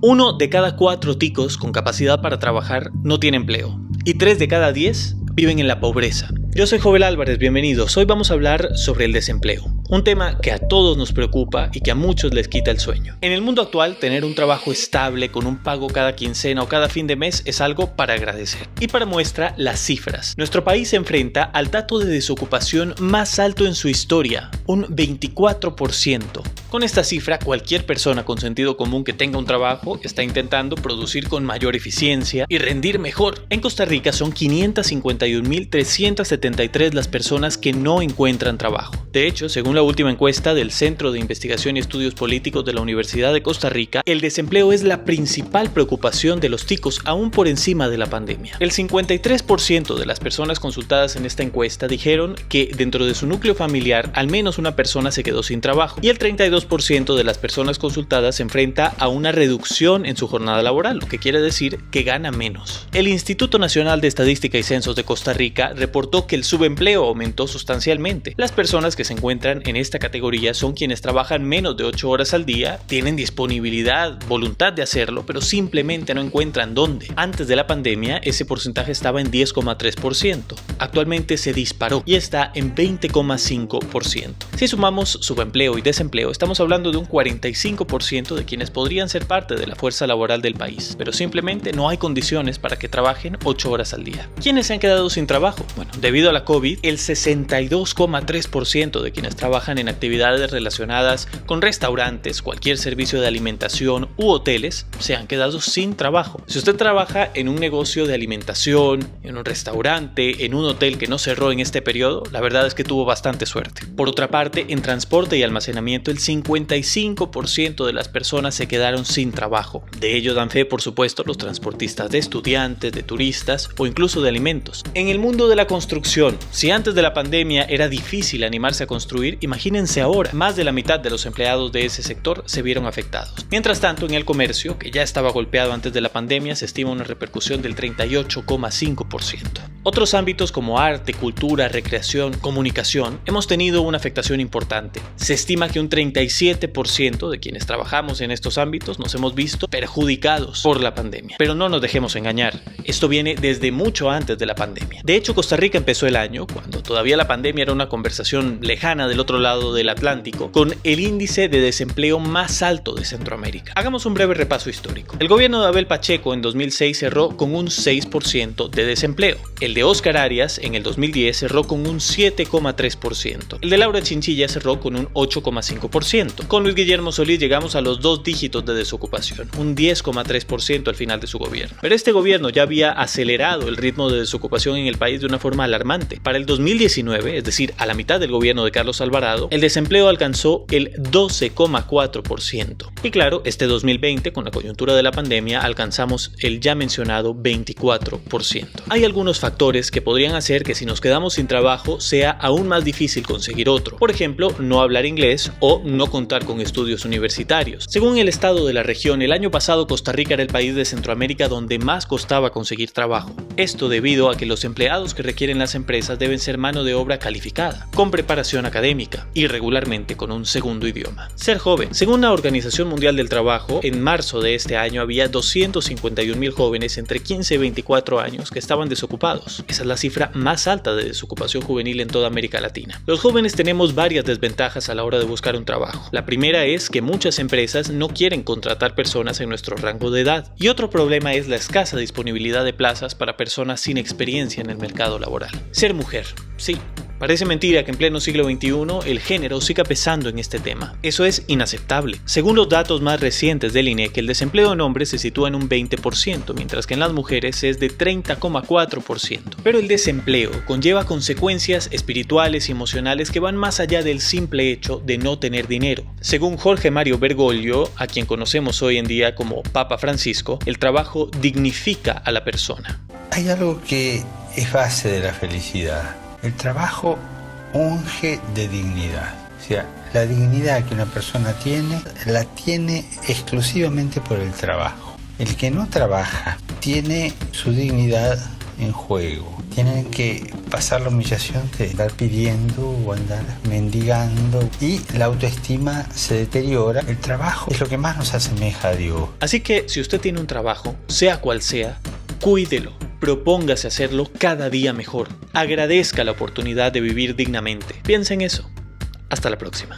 1 de cada 4 ticos con capacidad para trabajar no tiene empleo y 3 de cada 10 viven en la pobreza. Yo soy Jovel Álvarez, bienvenidos. Hoy vamos a hablar sobre el desempleo, un tema que a todos nos preocupa y que a muchos les quita el sueño. En el mundo actual, tener un trabajo estable con un pago cada quincena o cada fin de mes es algo para agradecer. Y para muestra, las cifras. Nuestro país se enfrenta al dato de desocupación más alto en su historia, un 24%. Con esta cifra, cualquier persona con sentido común que tenga un trabajo está intentando producir con mayor eficiencia y rendir mejor. En Costa Rica son 551.373 las personas que no encuentran trabajo. De hecho, según la última encuesta del Centro de Investigación y Estudios Políticos de la Universidad de Costa Rica, el desempleo es la principal preocupación de los ticos, aún por encima de la pandemia. El 53% de las personas consultadas en esta encuesta dijeron que dentro de su núcleo familiar al menos una persona se quedó sin trabajo, y el 32% de las personas consultadas se enfrenta a una reducción en su jornada laboral, lo que quiere decir que gana menos. El Instituto Nacional de Estadística y Censos de Costa Rica reportó que el subempleo aumentó sustancialmente. Las personas que se encuentran en esta categoría son quienes trabajan menos de 8 horas al día, tienen disponibilidad, voluntad de hacerlo, pero simplemente no encuentran dónde. Antes de la pandemia, ese porcentaje estaba en 10,3%. Actualmente se disparó y está en 20,5%. Si sumamos subempleo y desempleo, estamos hablando de un 45% de quienes podrían ser parte de la fuerza laboral del país, pero simplemente no hay condiciones para que trabajen 8 horas al día. ¿Quiénes se han quedado sin trabajo? Bueno, debido a la COVID, el 62,3% de quienes trabajan en actividades relacionadas con restaurantes, cualquier servicio de alimentación u hoteles se han quedado sin trabajo. Si usted trabaja en un negocio de alimentación, en un restaurante, en un hotel que no cerró en este periodo, la verdad es que tuvo bastante suerte. Por otra parte, en transporte y almacenamiento, el 55% de las personas se quedaron sin trabajo. De ello dan fe, por supuesto, los transportistas de estudiantes, de turistas o incluso de alimentos. En el mundo de la construcción, si antes de la pandemia era difícil animarse a construir, imagínense ahora, más de la mitad de los empleados de ese sector se vieron afectados. Mientras tanto, en el comercio, que ya estaba golpeado antes de la pandemia, se estima una repercusión del 38,5%. Otros ámbitos como arte, cultura, recreación, comunicación, hemos tenido una afectación importante. Se estima que un 37% de quienes trabajamos en estos ámbitos nos hemos visto perjudicados por la pandemia. Pero no nos dejemos engañar, esto viene desde mucho antes de la pandemia. De hecho, Costa Rica empezó el año, cuando todavía la pandemia era una conversación lejana del otro lado del Atlántico, con el índice de desempleo más alto de Centroamérica. Hagamos un breve repaso histórico. El gobierno de Abel Pacheco en 2006 cerró con un 6% de desempleo. El de Óscar Arias en el 2010 cerró con un 7,3%. El de Laura Chinchilla cerró con un 8,5%. Con Luis Guillermo Solís llegamos a los 2 dígitos de desocupación, un 10,3% al final de su gobierno. Pero este gobierno ya había acelerado el ritmo de desocupación en el país de una forma alarmante. Para el 2019, es decir, a la mitad del gobierno de Carlos Alvarado, el desempleo alcanzó el 12,4%. Y claro, este 2020, con la coyuntura de la pandemia, alcanzamos el ya mencionado 24%. Hay algunos factores que podrían hacer que si nos quedamos sin trabajo sea aún más difícil conseguir otro. Por ejemplo, no hablar inglés o no contar con estudios universitarios. Según el estado de la región, el año pasado Costa Rica era el país de Centroamérica donde más costaba conseguir trabajo. Esto debido a que los empleados que requieren las empresas deben ser mano de obra calificada, con preparación académica y regularmente con un segundo idioma. Ser joven. Según la Organización Mundial del Trabajo, en marzo de este año había 251.000 jóvenes entre 15 y 24 años que estaban desocupados. Esa es la cifra más alta de desocupación juvenil en toda América Latina. Los jóvenes tenemos varias desventajas a la hora de buscar un trabajo. La primera es que muchas empresas no quieren contratar personas en nuestro rango de edad. Y otro problema es la escasa disponibilidad de plazas para personas sin experiencia en el mercado laboral. Ser mujer. Sí. Parece mentira que en pleno siglo XXI el género siga pesando en este tema. Eso es inaceptable. Según los datos más recientes del INEC, el desempleo en hombres se sitúa en un 20%, mientras que en las mujeres es de 30,4%. Pero el desempleo conlleva consecuencias espirituales y emocionales que van más allá del simple hecho de no tener dinero. Según Jorge Mario Bergoglio, a quien conocemos hoy en día como Papa Francisco, el trabajo dignifica a la persona. Hay algo que es base de la felicidad. El trabajo unge de dignidad. O sea, la dignidad que una persona tiene, la tiene exclusivamente por el trabajo. El que no trabaja tiene su dignidad en juego. Tienen que pasar la humillación de andar pidiendo o andar mendigando y la autoestima se deteriora. El trabajo es lo que más nos asemeja a Dios. Así que si usted tiene un trabajo, sea cual sea, cuídelo. Propóngase hacerlo cada día mejor. Agradezca la oportunidad de vivir dignamente. Piensa en eso. Hasta la próxima.